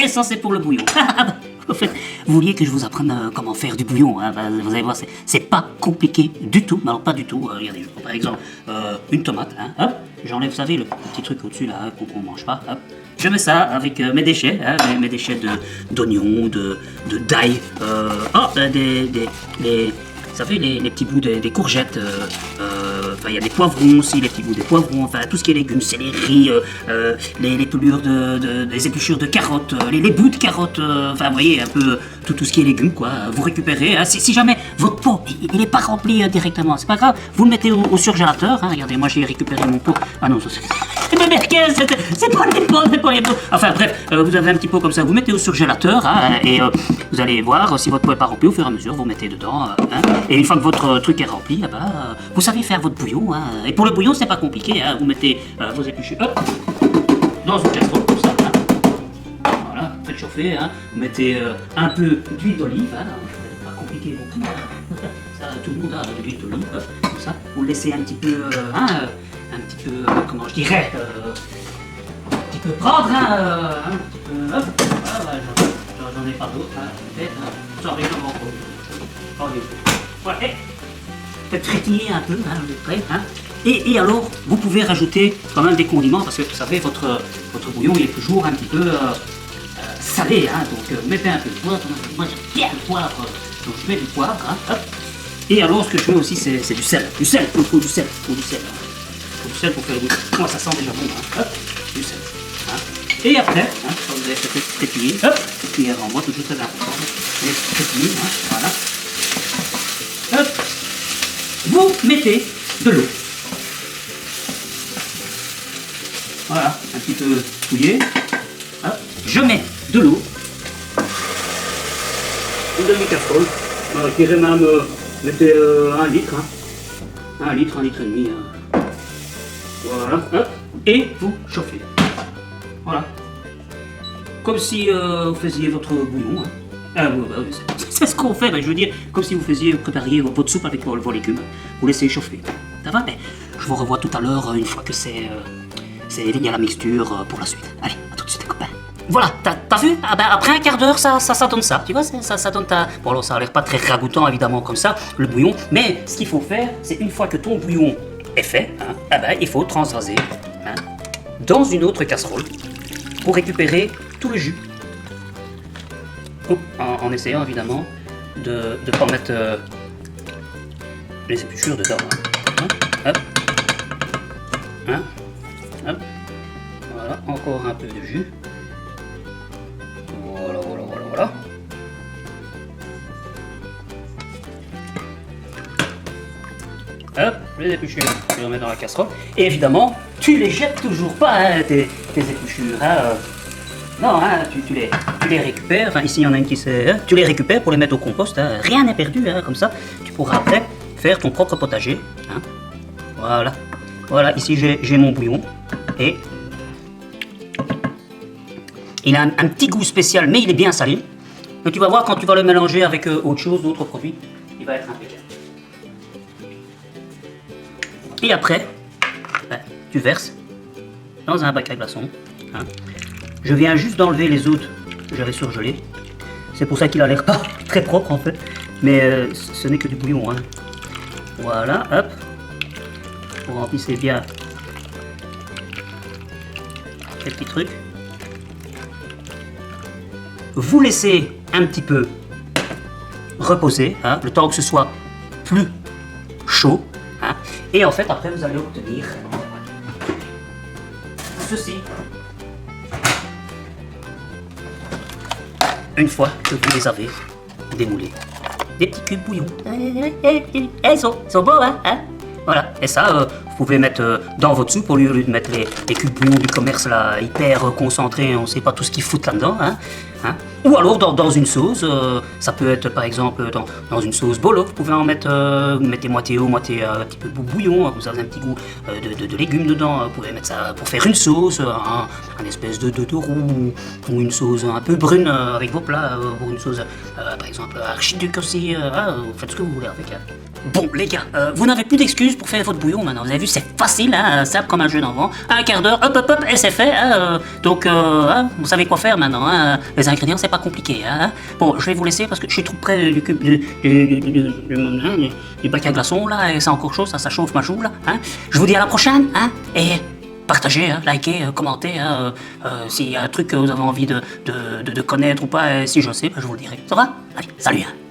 et ça c'est pour le bouillon. En fait, vous vouliez que je vous apprenne comment faire du bouillon, hein. Vous allez voir, c'est pas compliqué du tout, alors pas du tout. Regardez, je prends par exemple une tomate, hein. Hop, j'enlève, vous savez, le petit truc au-dessus là, hein, qu'on mange pas, hop. Je mets ça avec mes déchets, hein, mes déchets d'oignons, d'ail, vous savez, les petits bouts des courgettes, il y a des poivrons aussi, les petits bouts des poivrons, enfin tout ce qui est légumes, céleri, les pelures des épluchures de carottes, les bouts de carottes, vous voyez, un peu tout ce qui est légumes, quoi. Vous récupérez, hein, si jamais votre pot, il n'est pas rempli directement, c'est pas grave, vous le mettez au surgélateur, hein, regardez, moi j'ai récupéré mon pot, ah non, ça c'est... Mais merguez, c'est pas les pots, c'est pas les pots. Enfin bref, vous avez un petit pot comme ça, vous mettez au surgélateur, hein, et vous allez voir si votre pot n'est pas rempli, au fur et à mesure, vous mettez dedans, hein, et une fois que votre truc est rempli, vous savez faire votre bouillon, hein. Et pour le bouillon, c'est pas compliqué, hein, vous mettez vos épluchures, hop, dans une casserole comme ça, hein. Voilà, faites chauffer, hein, vous mettez un peu d'huile d'olive, hein, c'est pas compliqué non plus, hein. Ça, tout le monde a de l'huile d'olive, comme ça, vous le laissez un petit peu, un petit peu, comment je dirais, un petit peu prendre, hein, un petit peu, hop, voilà, j'en ai pas d'autres, hein, peut-être, hein, ça arrive en gros. Voilà, faites frétiller un peu, hein, à peu près, hein. Et alors, vous pouvez rajouter quand même des condiments, parce que vous savez, votre bouillon, il est toujours un petit peu salé, hein, donc vous mettez un peu de poivre, moi j'aime bien le poivre, donc je mets du poivre, hein, hop. Et alors, ce que je mets aussi, c'est du sel, il faut du sel, hein. Du sel pour faire le goût. Moi ça sent déjà bon, hein. Hop, du sel. Hein. Et après, hein, quand vous avez fait pétiller, hop, cuillère en bois, toujours très important. Et pétiller, hein, voilà. Hop, vous mettez de l'eau. Voilà, un petit peu touillé. Hop, je mets de l'eau. Une demi-casserole. Je dirais même, mettez 1 litre, hein. 1 litre, 1 litre et demi. Hein. Voilà, hop, et vous chauffez. Voilà. Comme si vous faisiez votre bouillon. Hein. C'est ce qu'on fait, je veux dire, comme si vous prépariez votre soupe avec vos légumes. Vous laissez chauffer. Ça va? Je vous revois tout à l'heure, une fois que il y a la mixture pour la suite. Allez, à tout de suite les copains. Voilà, t'as vu? Après un quart d'heure, ça donne ça. Tu vois, ça donne ta... Bon alors ça a l'air pas très ragoûtant évidemment comme ça, le bouillon. Mais ce qu'il faut faire, c'est une fois que ton bouillon est fait, hein, il faut transvaser, hein, dans une autre casserole pour récupérer tout le jus. En essayant évidemment de ne pas mettre les épluchures dedans. Hein. Hop. Hein. Hop. Voilà, encore un peu de jus. Voilà. Hop, les épluchures, tu les remets dans la casserole. Et évidemment, tu les jettes toujours pas, hein, tes épluchures. Hein. Non, hein, tu les récupères. Enfin, ici, il y en a une qui s'est... Hein, tu les récupères pour les mettre au compost. Hein. Rien n'est perdu, hein, comme ça. Tu pourras après faire ton propre potager. Hein. Voilà. Voilà, ici, j'ai mon bouillon. Et il a un petit goût spécial, mais il est bien salé. Donc tu vas voir, quand tu vas le mélanger avec autre chose, d'autres produits, il va être impeccable. Et après, tu verses dans un bac à glaçons. Hein. Je viens juste d'enlever les autres que j'avais surgelés. C'est pour ça qu'il a l'air pas très propre en fait. Mais ce n'est que du bouillon. Hein. Voilà, hop. Vous remplissez bien les petits trucs. Vous laissez un petit peu reposer, hein, le temps que ce soit plus chaud. Hein, et en fait, après, vous allez obtenir ceci. Une fois que vous les avez démoulés. Des petits cubes bouillon. Ils sont beaux, hein, voilà. Et ça, vous pouvez mettre dans votre soupe au lieu de mettre les cubes bouillon du commerce là, hyper concentrés, on ne sait pas tout ce qu'ils foutent là-dedans. Hein. Ou alors dans une sauce, ça peut être par exemple dans une sauce bolo, vous pouvez en mettre, vous mettez moitié eau, moitié un petit peu de bouillon, vous avez un petit goût de légumes dedans, vous pouvez mettre ça pour faire une sauce, un espèce de roux, ou une sauce un peu brune avec vos plats, ou une sauce par exemple archiduc aussi, vous faites ce que vous voulez avec. Bon les gars, vous n'avez plus d'excuses pour faire votre bouillon maintenant, vous avez vu c'est facile, hein, simple comme un jeu d'enfant. Un quart d'heure, hop, hop, hop, et c'est fait. Hein, donc, vous savez quoi faire maintenant. Hein, les ingrédients, c'est pas compliqué. Hein. Bon, je vais vous laisser parce que je suis trop près du cube du bac à glaçons, là, et c'est encore chaud, ça chauffe ma joue, là. Hein. Je vous dis à la prochaine, hein, et partagez, hein, likez, commentez, hein, s'il y a un truc que vous avez envie de connaître ou pas, si je sais, ben, je vous le dirai. Ça va? Allez, salut. Hein.